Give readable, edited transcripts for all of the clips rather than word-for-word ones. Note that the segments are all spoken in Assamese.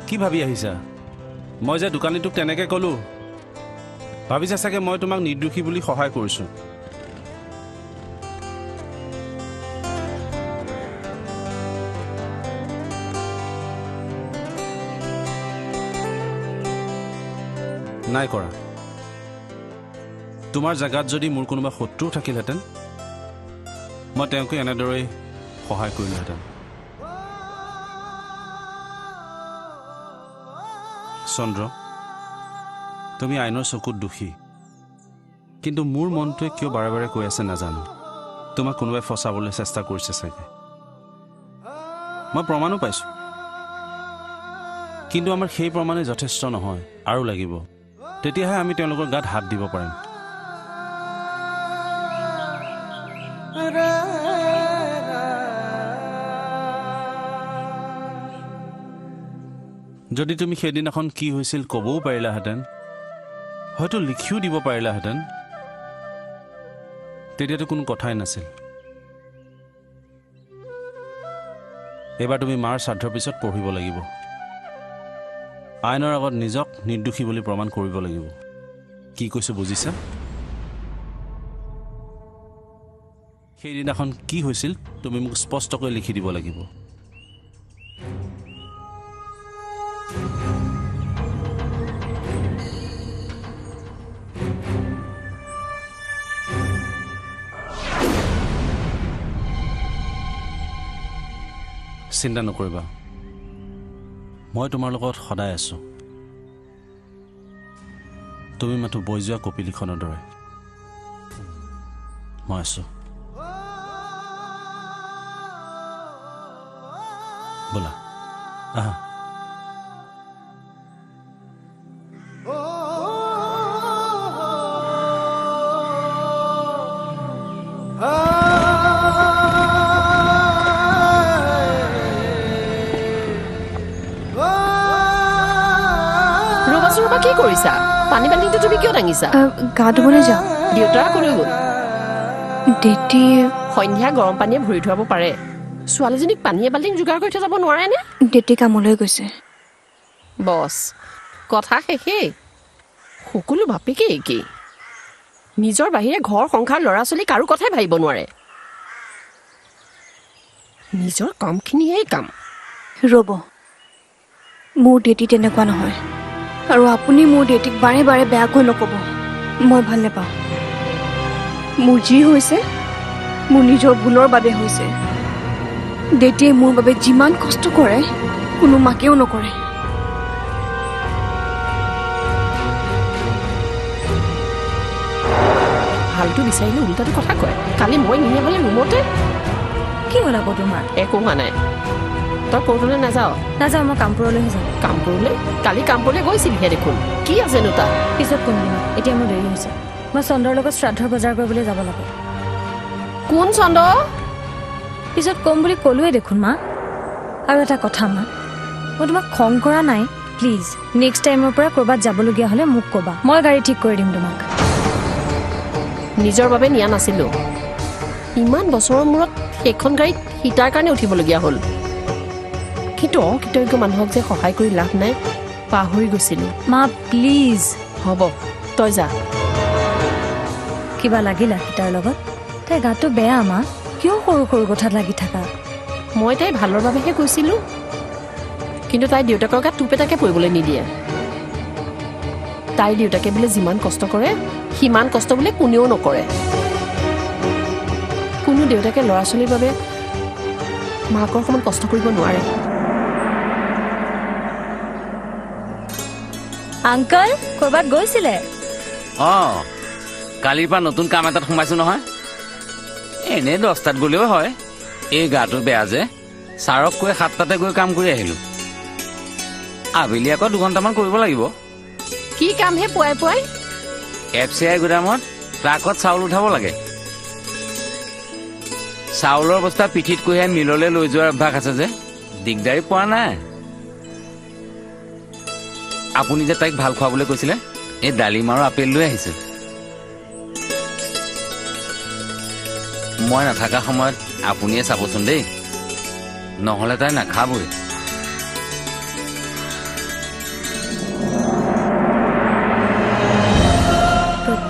কি ভাবি আহিছা মই যে দোকানীটোক তেনেকৈ ক'লোঁ ভাবিছা চাগে মই তোমাক নিৰ্দোষী বুলি সহায় কৰিছোঁ নাই কৰা তোমাৰ জেগাত যদি মোৰ কোনোবা শত্ৰু থাকিলহেঁতেন মই তেওঁক এনেদৰেই সহায় কৰিলোহেঁতেন চন্দ্ৰ তুমি আইনৰ চকুত দোষী কিন্তু মোৰ মনটোৱে কিয় বাৰে বাৰে কৈ আছে নাজানো তোমাক কোনোবাই ফচাবলৈ চেষ্টা কৰিছে চাগে মই প্ৰমাণো পাইছোঁ কিন্তু আমাৰ সেই প্ৰমাণে যথেষ্ট নহয় আৰু লাগিব তেতিয়াহে আমি তেওঁলোকৰ গাত হাত দিব পাৰিম যদি তুমি সেইদিনাখন কি হৈছিল ক'বও পাৰিলাহেঁতেন হয়তো লিখিও দিব পাৰিলাহেঁতেন তেতিয়াতো কোনো কথাই নাছিল এইবাৰ তুমি মাৰ শ্ৰাদ্ধৰ পিছত পঢ়িব লাগিব আইনৰ আগত নিজক নিৰ্দোষী বুলি প্ৰমাণ কৰিব লাগিব কি কৈছোঁ বুজিছা সেইদিনাখন কি হৈছিল তুমি মোক স্পষ্টকৈ লিখি দিব লাগিব চিন্তা নকৰিবা মই তোমাৰ লগত সদায় আছোঁ তুমি মাথো বৈ যোৱা কপিলিখনৰ দৰে মই আছোঁ বোলা আহা কি কৰিছা পানী বাল্টিটো তুমি কিয় দাঙিছা গা ধুবলৈ যাওঁ দেউতা কলৈ গ'ল ডেটি সন্ধিয়া গৰম পানীয়ে ভৰি থোৱাব পাৰে ছোৱালীজনীক পানীয়ে বাল্টিং যোগাৰ কৰি থৈ যাব নোৱাৰেনে ডেটি কামলৈ গৈছে বছ কথা শেষেই সকলো বাপেকে একেই নিজৰ বাহিৰে ঘৰ সংসাৰ ল'ৰা ছোৱালী কাৰো কথাই ভাবিব নোৱাৰে নিজৰ কামখিনিহে কাম ৰ'ব মোৰ ডেটি তেনেকুৱা নহয় আৰু আপুনি মোৰ ডেটিক বাৰে বাৰে বেয়াকৈ নক'ব মই ভাল নাপাওঁ মোৰ যি হৈছে মোৰ নিজৰ ভুলৰ বাবে হৈছে ডেটিয়ে মোৰ বাবে যিমান কষ্ট কৰে কোনো মাকেও নকৰে ভালটো বিচাৰিলে উল্টাটো কথা কয় কালি মই নিয়ে বোলে ৰুমতে কি হ'ল আকৌ তোমাৰ একো হোৱা নাই তই ক'ৰলৈ নাযাওঁ নাযাওঁ মই কামপুৰলৈহে যাওঁ কামপুৰলৈ কালি কামপুৰলৈ গৈছিলিহে দেখোন কি আছেনো তাত পিছত কম দিম এতিয়া মোৰ দেৰি হৈছে মই চন্দ্ৰৰ লগত শ্ৰাদ্ধৰ বজাৰ কৰিবলৈ যাব লাগে কোন চন্দ্ৰ পিছত কম বুলি ক'লোৱে দেখোন মা আৰু এটা কথা মা মই তোমাক খং কৰা নাই প্লিজ নেক্সট টাইমৰ পৰা ক'ৰবাত যাবলগীয়া হ'লে মোক ক'বা মই গাড়ী ঠিক কৰি দিম তোমাক নিজৰ বাবে নিয়া নাছিলোঁ ইমান বছৰৰ মূৰত সেইখন গাড়ীত সীতাৰ কাৰণে উঠিবলগীয়া হ'ল কিন্তু অকৃতজ্ঞ মানুহক যে সহায় কৰি লাভ নাই পাহৰি গৈছিলোঁ মা প্লিজ হ'ব তই যা কিবা লাগিলা সীতাৰ লগত তাই গাটো বেয়া মা কিয় সৰু সৰু কথাত লাগি থাকা মই তাই ভালৰ বাবেহে কৈছিলোঁ কিন্তু তাই দেউতাকৰ গাত টোপ এটাকে পৰিবলৈ নিদিয়ে তাইৰ দেউতাকে বোলে যিমান কষ্ট কৰে সিমান কষ্ট বোলে কোনেও নকৰে কোনো দেউতাকে ল'ৰা ছোৱালীৰ বাবে মাকৰ সমান কষ্ট কৰিব নোৱাৰে আংকল ক'ৰবাত গৈছিলে অঁ কালিৰ পৰা নতুন কাম এটাত সোমাইছোঁ নহয় এনেই 10টাত গ'লেও হয় এই গাটো বেয়া যে ছাৰক কৈ 7টাতে গৈ কাম কৰি আহিলোঁ আবেলি আকৌ 2 ঘণ্টামান কৰিব লাগিব কি কামহে পুৱাই পুৱাই FCI গুদামত ট্ৰাকত চাউল উঠাব লাগে চাউলৰ বস্তা পিঠিত কঢ়িয়াই মিললৈ লৈ যোৱাৰ অভ্যাস আছে যে দিগদাৰী পোৱা নাই আপুনি যে তাইক ভাল খুৱাবলৈ কৈছিলে এই ডালিম আৰু আপেল লৈ আহিছে মই নাথাকা সময়ত আপুনিয়ে চাবচোন দেই নহ'লে তাই নাখাবই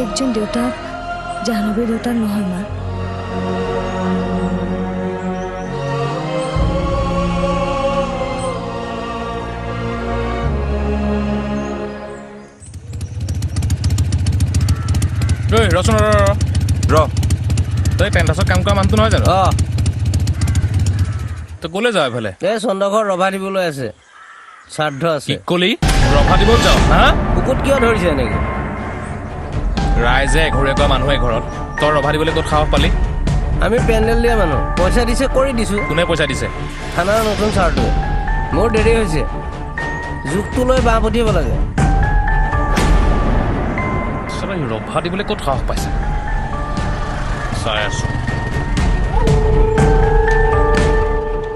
পুতেক যেন দেউতাক জাহ্নৱীৰ দেউতাক নহয় মা। ৰচোন ৰ তই টেণ্ট হাউচত কাম কৰা মানুহটো নহয় জানো? তই ক'লৈ যাৱ এইফালে? এই চন্দ্ৰঘৰ ৰভা দিবলৈ আছে, শ্ৰাদ্ধ কি আছে। কলি ৰভা দিব যাওঁ? হা, কুকুত কিয় ধৰিছে এনেকে? ৰাইজে এঘৰীয়া মানুহে ঘৰত তই ৰভা দিবলৈ ক'ত সাহস পালি? আমি পেণ্ডেল দিয়া মানুহ, পইচা দিছে কৰি দিছো। কোনে পইচা দিছে? থানাৰ নতুন ছাৰটোৱে। মোৰ দেৰি হৈছে, জোখটো লৈ বাঁহ পঠিয়াব লাগে। ৰভা দিবলৈ ক'ত সাহস পাইছে? চাই আছো।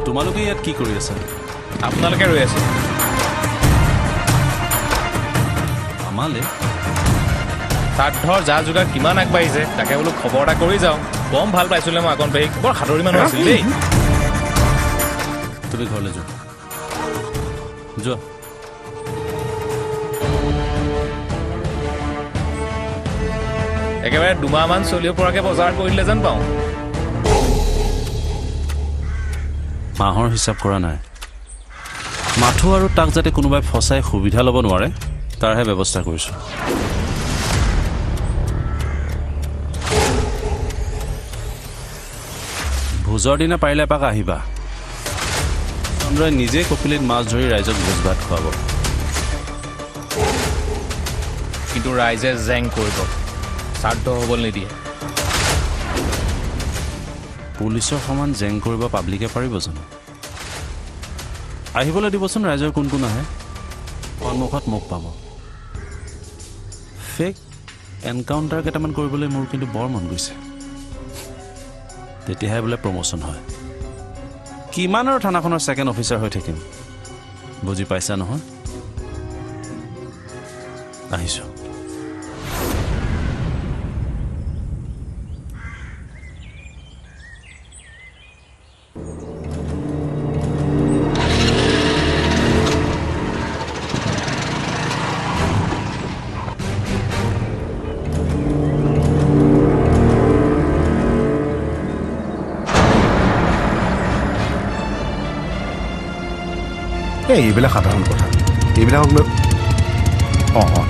তোমালোকে ইয়াত কি কৰি আছা? আপোনালোকে ৰৈ আছে। আমালে শ্ৰাদ্ধৰ যা যোগাৰ কিমান আগবাঢ়িছে তাকে বোলো খবৰ এটা কৰি যাওঁ। কম ভাল পাইছিলে মই আগন পেহীক, বৰ সাদৰী মানুহ আছিল দেই। তুমি ঘৰলৈ যোৱা, যোৱা। একেবাৰে দুমাহমান চলিব পৰাকে বজাৰ কৰিলে যেন পাওঁ। মাহৰ হিচাপ কৰা নাই। মাথো আৰু তাক যাতে কোনোবাই ফচাই সুবিধা ল'ব নোৱাৰে তাৰহে ব্যৱস্থা কৰিছোঁ। ভোজৰ দিনা পাৰিলে এপাক আহিবা। চন্দ্ৰই নিজে কপিলিত মাছ ধৰি ৰাইজক ভোজ ভাত খুৱাব। কিন্তু ৰাইজে জেং কৰিব, শ্ৰাদ্ধ হ'বলৈ নিদিয়ে। পুলিচৰ সমান জেং কৰিব পাব্লিকে পাৰিব জানো? আহিবলৈ দিবচোন ৰাইজৰ কোন কোন আহে, সন্মুখত মোক পাব। ফেক এনকাউণ্টাৰ কেইটামান কৰিবলৈ মোৰ কিন্তু বৰ মন গৈছে। তেতিয়াহে বোলে প্ৰমোশ্যন হয়। কিমান আৰু থানাখনৰ ছেকেণ্ড অফিচাৰ হৈ থাকিম, বুজি পাইছা নহয়? আহিছোঁ। এইবিলাক সাধাৰণ কথা, এইবিলাকক লৈ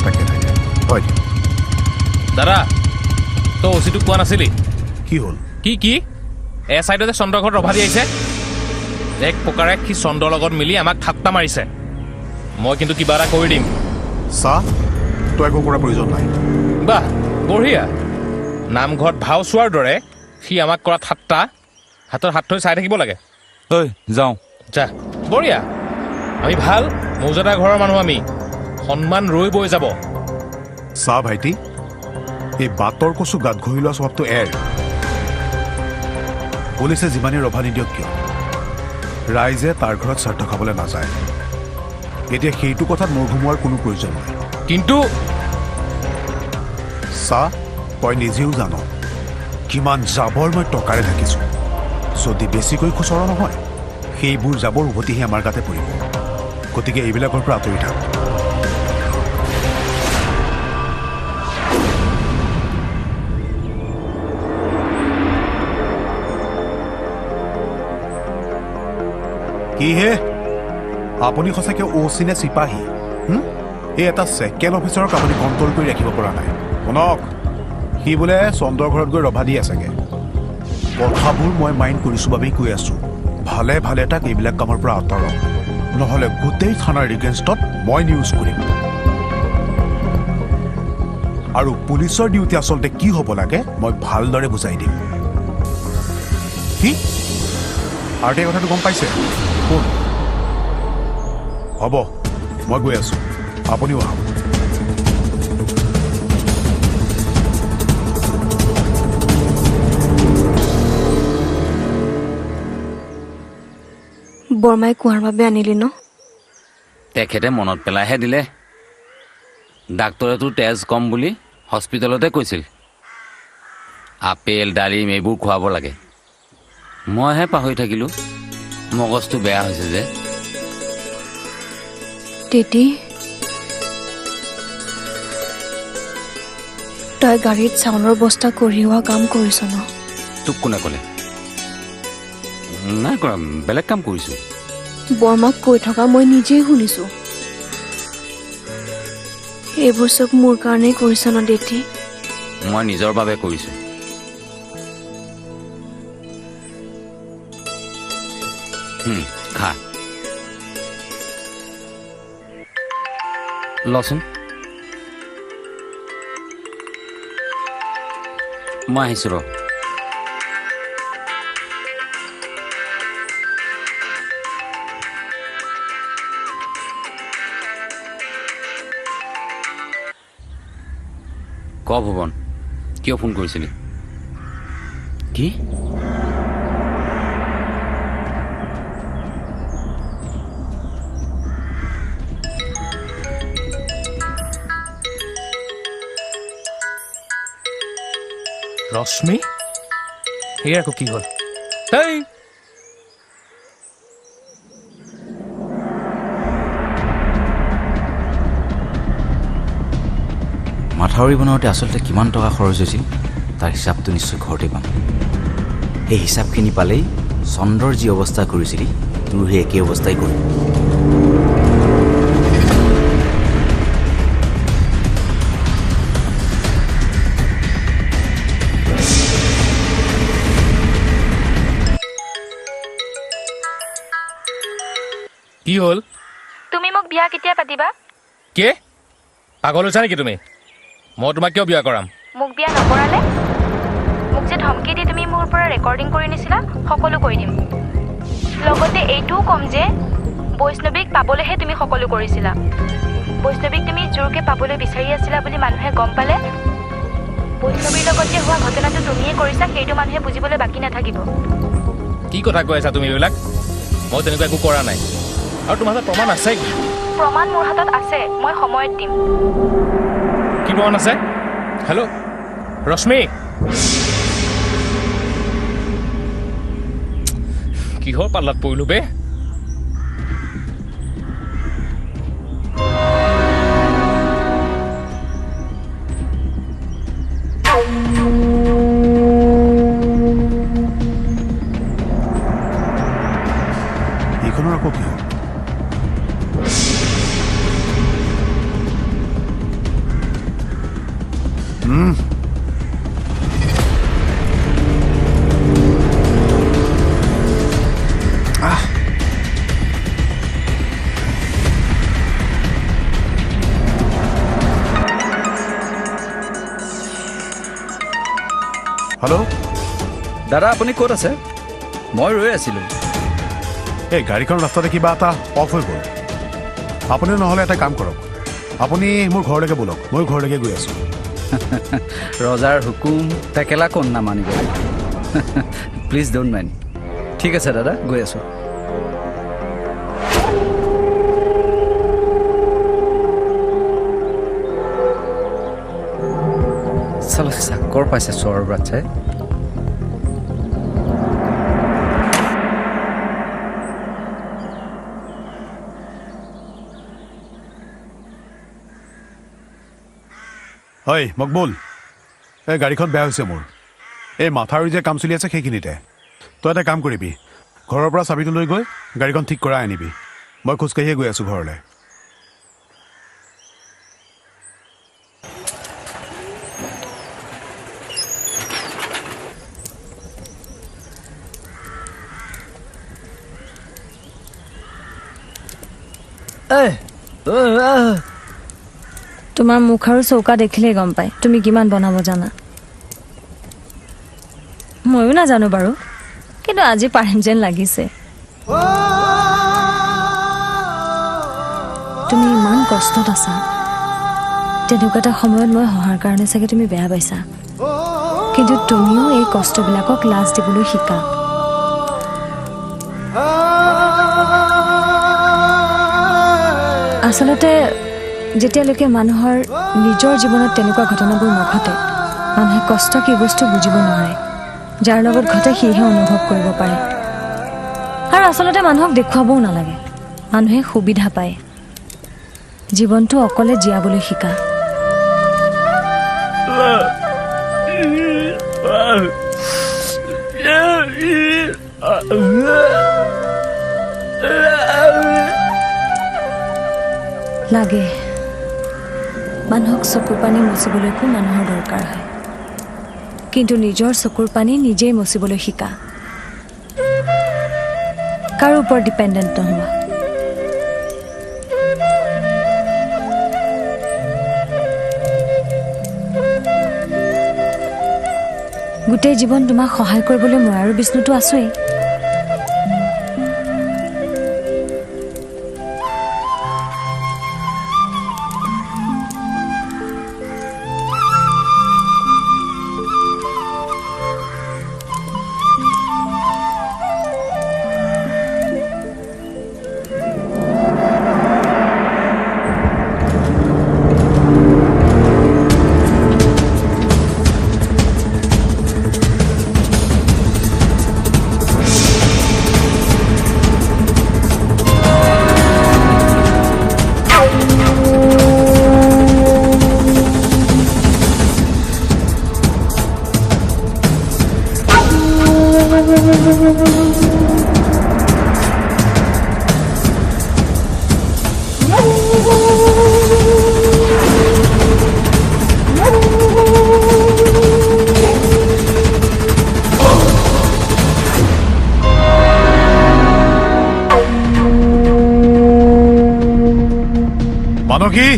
তাকে থাকে হয়। দাদা, তই অচিটোক কোৱা নাছিলি? কি হ'ল? কি চাইডতে চন্দ্ৰৰ ঘৰত ৰভা দি আহিছে। এক প্ৰকাৰে সি চন্দ্ৰৰ লগত মিলি আমাক ঠাট্টা মাৰিছে। মই কিন্তু কিবা এটা কৰি দিম। চাহ, তই একো কৰাৰ প্ৰয়োজন নাই। বাহ, বঢ়িয়া। নামঘৰত ভাও চোৱাৰ দৰে সি আমাক কৰা ঠাট্টা হাতত হাত থৈ চাই থাকিব লাগে। ঐ যাওঁ। যা, বঢ়িয়া। আমি ভাল মৌজাদাৰ ঘৰৰ মানুহ, আমি সন্মান ৰৈ বৈ যাব। চাহ ভাইটি, এই বাটৰ কচু গাত ঘঁহি লোৱা স্বভাৱটো এৰ। পুলিচে যিমানেই ৰভা নিদিয়ক কিয়, ৰাইজে তাৰ ঘৰত শ্ৰাদ্ধ খাবলৈ নাযায়। এতিয়া সেইটো কথাত মোৰ ঘুমোৱাৰ কোনো প্ৰয়োজন নাই। কিন্তু চাহ, তই নিজেও জান কিমান জাবৰ মই টকাৰে থাকিছোঁ। যদি বেছিকৈ খুচৰা নহয়, সেইবোৰ জাবৰ উভতিহে আমাৰ গাতে পৰিব। গতিকে এইবিলাকৰ পৰা আঁতৰি থাক। কিহে আপুনি সঁচাকৈ অ'চি নে চিপাহী? এই এটা ছেকেণ্ড অফিচাৰক আপুনি কণ্ট্ৰল কৰি ৰাখিব পৰা নাই। শুনক, সি বোলে চন্দ্ৰৰ ঘৰত গৈ ৰভা দি আছেগৈ। কথাবোৰ মই মাইণ্ড কৰিছোঁ বাবেই কৈ আছোঁ, ভালে ভালে তাক এইবিলাক কামৰ পৰা আঁতৰক, নহ'লে গোটেই থানাৰ এগেইনষ্টত মই নিউজ কৰিম। আৰু পুলিচৰ ডিউটি আচলতে কি হ'ব লাগে মই ভালদৰে বুজাই দিম। কি আৰু এই কথাটো গম পাইছে? কোন? হ'ব, মই গৈ আছোঁ, আপুনিও আহক। বৰমাই কোৱাৰ বাবে আনিলি ন? তেখেতে মনত পেলাইহে দিলে। ডাক্তৰেতো তেজ কম বুলি হস্পিটেলতে কৈছিল। আপেল ডালিম এইবোৰ খুৱাব লাগে। মইহে পাহৰি থাকিলোঁ, মগজটো বেয়া হৈছে যে। তেতি তই গাড়ীত চাউলৰ বস্তা কঢ়িওৱা কাম কৰিছ ন? তোক কোনে ক'লে? নাই কৰা, বেলেগ কাম কৰিছোঁ। বৰমাক কৈ থকা মই নিজেই শুনিছো। এইবোৰ চব মোৰ কাৰণেই কৰিছ ন দেতি? মই নিজৰ বাবে কৰিছোঁ। খা লচোন, মই আহিছোঁ ৰ। ক ভুৱন, কিয় ফোন কৰিছিলি? কি? ৰশ্মি সেই আকৌ কি হ'ল? হেই মাথাউৰি বনাওঁতে আচলতে কিমান টকা খৰচ হৈছিল তাৰ হিচাপটো নিশ্চয় ঘৰতে পাম। সেই হিচাপখিনি পালেই চন্দ্ৰৰ যি অৱস্থা কৰিছিলি তোৰ সেই একেই অৱস্থাই কৰিম। কি হ'ল? তুমি মোক বিয়া কেতিয়া পাতিবা? কি পাগল হৈছা নেকি তুমি? মই তোমাক কিয় বিয়া কৰাম? মোক বিয়া নকৰালে মোক যে ধমকি দি তুমি মোৰ পৰা ৰেকৰ্ডিং কৰি নিছিলা সকলো কৰি দিম। লগতে এইটোও ক'ম যে বৈষ্ণৱীক পাবলৈহে তুমি সকলো কৰিছিলা। বৈষ্ণৱীক তুমি জোৰকে পাবলৈ বিচাৰি আছিলা বুলি মানুহে গম পালে বৈষ্ণৱীৰ লগত যে হোৱা ঘটনাটো তুমিয়ে কৰিছা সেইটো মানুহে বুজিবলৈ বাকী নাথাকিব। কি কথা কৈ আছা তুমি এইবিলাক? মই তেনেকুৱা একো কৰা নাই। আৰু তোমাৰ হাতত প্ৰমাণ আছে কি? প্ৰমাণ মোৰ হাতত আছে, মই সময়ত দিম। কি প্ৰমাণ আছে? হেল্ল' ৰশ্মি, কিহৰ পাল্লাত পৰিলো বে? এইখনৰ আকৌ কি হ'ল? হেল্ল' দাদা আপুনি ক'ত আছে? মই ৰৈ আছিলোঁ। এই গাড়ীখন ৰাস্তাতে কিবা এটা অফ হৈ গ'ল। আপুনি নহ'লে এটা কাম কৰক, আপুনি মোৰ ঘৰলৈকে ব'লক, মই ঘৰলৈকে গৈ আছোঁ। ৰজাৰ হুকুম টেকেলা কোন নামানিব। Please don't mind. ঠিক আছে দাদা, গৈ আছোঁ। চালা চাকৰ পাইছে চোৰৰ বাচ্ছাই। হয় মকবুল, এই গাড়ীখন বেয়া হৈছে মোৰ। এই মাথাউৰি যে কাম চলি আছে সেইখিনিতে। তই এটা কাম কৰিবি, ঘৰৰ পৰা চাবিটো লৈ গৈ গাড়ীখন ঠিক কৰাই আনিবি। মই খোজকাঢ়িয়ে গৈ আছোঁ ঘৰলৈ। তোমাৰ মুখ আৰু চৌকা দেখিলেই গম পায় তুমি কিমান বনাব জানা। ময়ো নাজানো বাৰু, কিন্তু আজি পাৰিম যেন লাগিছে। তুমি ইমান কষ্টত আছা, তেনেকুৱা এটা সময়ত মই সহায়ৰ কাৰণে চাগে তুমি বেয়া পাইছা, কিন্তু তুমিও এই কষ্টবিলাকক লাজ দিবলৈ শিকা। আচলতে যেতিয়ালৈকে মানুহৰ নিজৰ জীৱনত তেনেকুৱা ঘটনাবোৰ নঘটে, মানুহে কষ্ট কি বস্তু বুজিব নোৱাৰে। যাৰ লগত ঘটে সিহে অনুভৱ কৰিব পাৰে। আৰু আচলতে মানুহক দেখুৱাবও নালাগে, মানুহে সুবিধা পায়। জীৱনটো অকলে জীয়াবলৈ শিকা। লাগে মানুহক চকুৰ পানী মচিবলৈকো মানুহৰ দৰকাৰ হয় কিন্তু নিজৰ চকুৰ পানী নিজেই মচিবলৈ শিকা কাৰো ওপৰত ডিপেণ্ডেণ্ট নোহোৱা গোটেই জীৱন তোমাক সহায় কৰিবলৈ মই আৰু বিষ্ণুটো আছোৱেই মানসী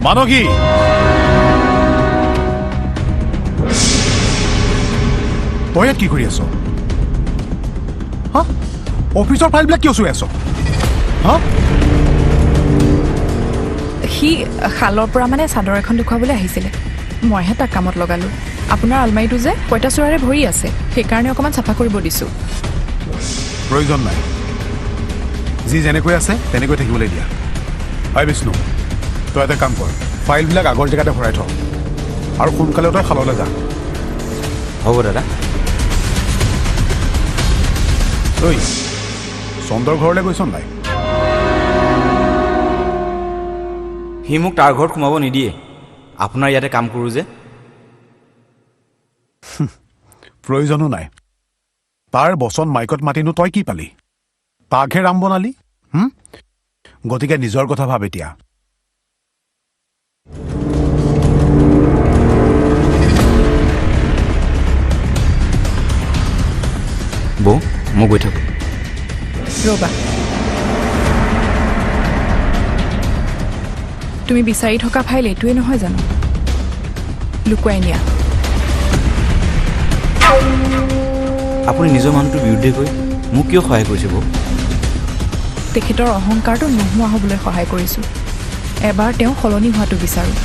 মানসী তই ইয়াত কি কৰি আছ হা অফিচৰ ফাইলবিলাক কিয় চুই আছ হা সি শালৰ পৰা মানে চাদৰ এখন দেখুৱাবলৈ আহিছিলে মইহে তাক কামত লগালোঁ আপোনাৰ আলমাৰীটো যে পঁইতাচোৰাৰে ভৰি আছে সেইকাৰণে অকণমান চাফা কৰিব দিছোঁ প্ৰয়োজন নাই যি যেনেকৈ আছে তেনেকৈ থাকিবলৈ দিয়া হয় বিষ্ণু তই এটা কাম কৰ ফাইলবিলাক আগৰ জেগাতে ভৰাই থ আৰু সোনকালে তই শাললৈ যা হ'ব দাদা তই চন্দৰ ঘৰলৈ গৈছ নাই সি মোক তাৰ ঘৰত সোমাব নিদিয়ে আপোনাৰ ইয়াতে কাম কৰোঁ যে প্ৰয়োজনো নাই তাৰ বচন মাইকত মাতিনো তই কি পালি তাকহে ৰাম বনালি গতিকে নিজৰ কথা ভাব এতিয়া বৌ মই গৈ থাকোঁ ৰ'বা তুমি বিচাৰি থকা ফাইল এইটোৱে নহয় জানো লুকুৱাই নিয়া আপুনি নিজৰ মানুহটোৰ বিৰুদ্ধে গৈ মোক কিয় সহায় কৰিছে বৌ তেখেতৰ অহংকাৰটো নোহোৱা হ'বলৈ সহায় কৰিছোঁ এবাৰ তেওঁ সলনি হোৱাটো বিচাৰোঁ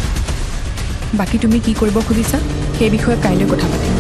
বাকী তুমি কি কৰিব খুজিছা সেই বিষয়ে কাইলৈ কথা পাতিম